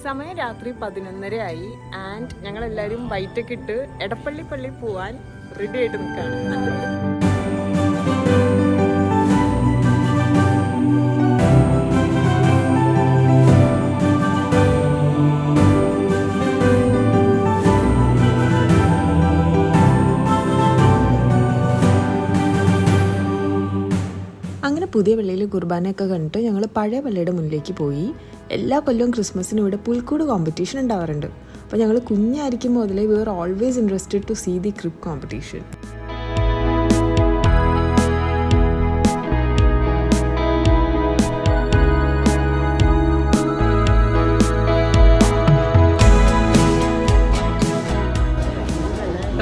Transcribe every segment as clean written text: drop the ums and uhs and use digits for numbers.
സമയം രാത്രി 11:30 ആയി. ആൻഡ് ഞങ്ങളെല്ലാവരും വൈറ്റൊക്കെ ഇട്ട് എടപ്പള്ളി പള്ളി പോവാൻ റെഡി ആയിട്ട് നിൽക്കുകയാണ്. അങ്ങനെ പുതിയ പള്ളിയിൽ കുർബാനയൊക്കെ കണ്ടിട്ട് ഞങ്ങൾ പഴയ പള്ളിയുടെ മുന്നിലേക്ക് പോയി. എല്ലാ കൊല്ലവും ക്രിസ്മസിന് ഇവിടെ പുൽക്കൂട് കോമ്പറ്റീഷൻ ഉണ്ടാവാറുണ്ട്. അപ്പോൾ ഞങ്ങൾ കുഞ്ഞായിരിക്കും മുതലേ we are always interested to see the crib competition.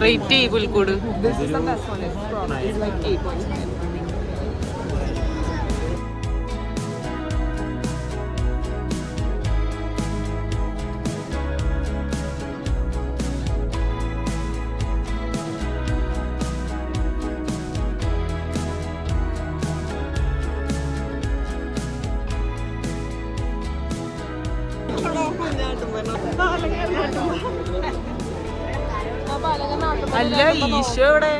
Rate പുൽക്കൂട്. This is the best one. It's like 8.5. അല്ല ഈശോ ഇവിടെ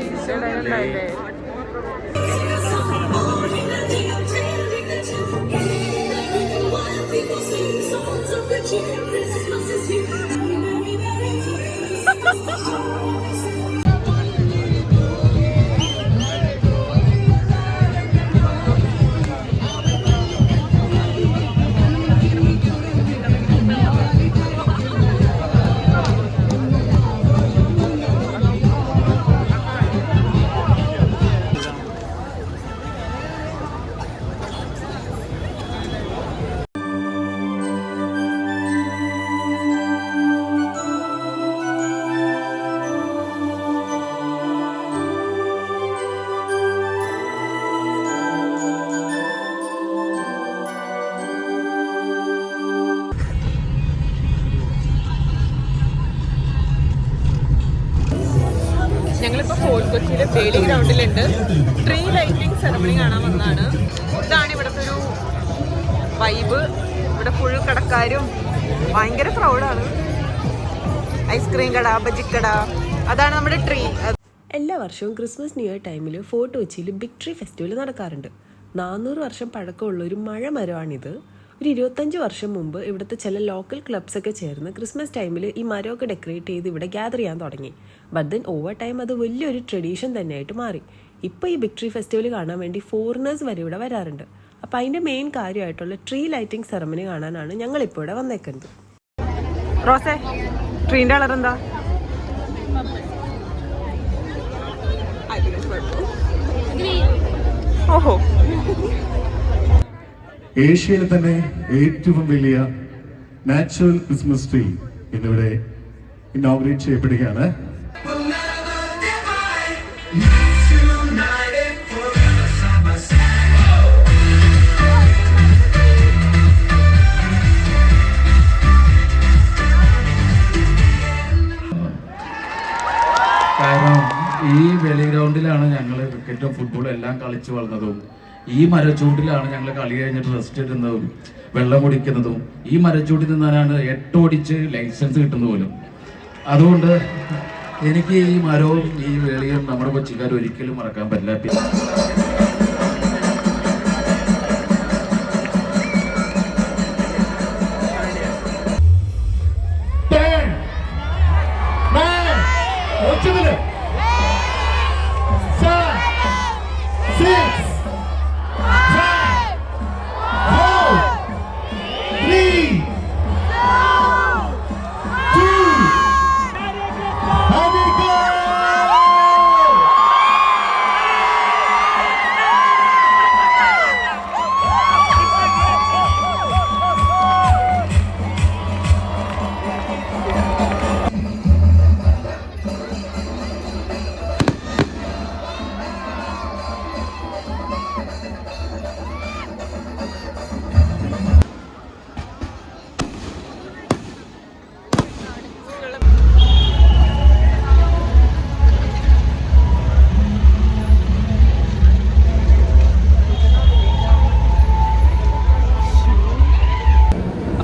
ഈശോ ഉണ്ടായില്ലേ. ഞങ്ങളിപ്പോൾ ഫോർട്ട് കൊച്ചിയിലെ ബേലി ഗ്രൗണ്ടിലുണ്ട്. ട്രീ ലൈറ്റിംഗ് സെറമണി കാണാൻ വന്നതാണ്. ഇതാണ് ഇവിടുത്തെ ഒരു വൈബ്. ഇവിടെ ഫുൾ കടക്കാരും ഭയങ്കര ക്രൗഡാണ്. ഐസ്ക്രീം കട, ബജിക്കട, അതാണ് നമ്മുടെ ട്രീ. എല്ലാ വർഷവും ക്രിസ്മസ് ന്യൂ ഇയർ ടൈമിൽ ഫോർട്ട് കൊച്ചിയിൽ ബിഗ് ട്രീ ഫെസ്റ്റിവൽ നടക്കാറുണ്ട്. 400 വർഷം പഴക്കമുള്ള ഒരു മഴ മരമാണിത്. ഒരു 25 വർഷം മുമ്പ് ഇവിടുത്തെ ചില ലോക്കൽ ക്ലബ്സൊക്കെ ചേർന്ന് ക്രിസ്മസ് ടൈമിൽ ഈ മരമൊക്കെ ഡെക്കറേറ്റ് ചെയ്ത് ഇവിടെ ഗ്യാദർ ചെയ്യാൻ തുടങ്ങി. ബട്ട് ദെൻ ഓവർ ടൈം അത് വലിയൊരു ട്രഡീഷൻ തന്നെയായിട്ട് മാറി. ഇപ്പോൾ ഈ ബിഗ് ട്രീ ഫെസ്റ്റിവൽ കാണാൻ വേണ്ടി ഫോറിനേഴ്സ് വരെ ഇവിടെ വരാറുണ്ട്. അപ്പോൾ അതിൻ്റെ മെയിൻ കാര്യമായിട്ടുള്ള ട്രീ ലൈറ്റിംഗ് സെറമണി കാണാനാണ് ഞങ്ങളിപ്പോൾ ഇവിടെ വന്നേക്കുന്നത്. റോസേ, ട്രീൻ്റെ കളർ എന്താ? ഓഹോ, ഏഷ്യയിലെ തന്നെ ഏറ്റവും വലിയ നാച്ചുറൽ ക്രിസ്മസ് ട്രീ ഇന്നിവിടെ ഇനോഗ്രേറ്റ് ചെയ്യപ്പെടുകയാണ്. കാരണം ഈ വെളി ഗ്രൗണ്ടിലാണ് ഞങ്ങൾ ക്രിക്കറ്റും ഫുട്ബോളും എല്ലാം കളിച്ചു വളർന്നതും. ഈ മരച്ചൂട്ടിലാണ് ഞങ്ങൾ കളി കഴിഞ്ഞിട്ട് റെസ്റ്റ് എടുക്കുന്നതും വെള്ളം കുടിക്കുന്നതും. ഈ മരച്ചൂട്ടിൽ നിന്നാണ് 8 ഓടിച്ച് ലൈസൻസ് കിട്ടുന്നത് പോലും. അതുകൊണ്ട് എനിക്ക് ഈ മരവും ഈ വെളിയും നമ്മുടെ കൊച്ചിക്കാർ ഒരിക്കലും മറക്കാൻ പറ്റില്ല.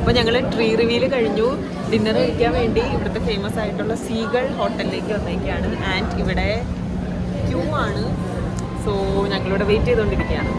അപ്പോൾ ഞങ്ങൾ ട്രീ റിവ്യൂല് കഴിഞ്ഞു. ഡിന്നർ കഴിക്കാൻ വേണ്ടി ഇവിടുത്തെ ഫേമസ് ആയിട്ടുള്ള സീകൾ ഹോട്ടലിലേക്ക് വന്നേക്കാണ്. ആൻഡ് ഇവിടെ ക്യൂ ആണ്. സോ ഞങ്ങളിവിടെ വെയിറ്റ് ചെയ്തുകൊണ്ടിരിക്കുകയാണ്.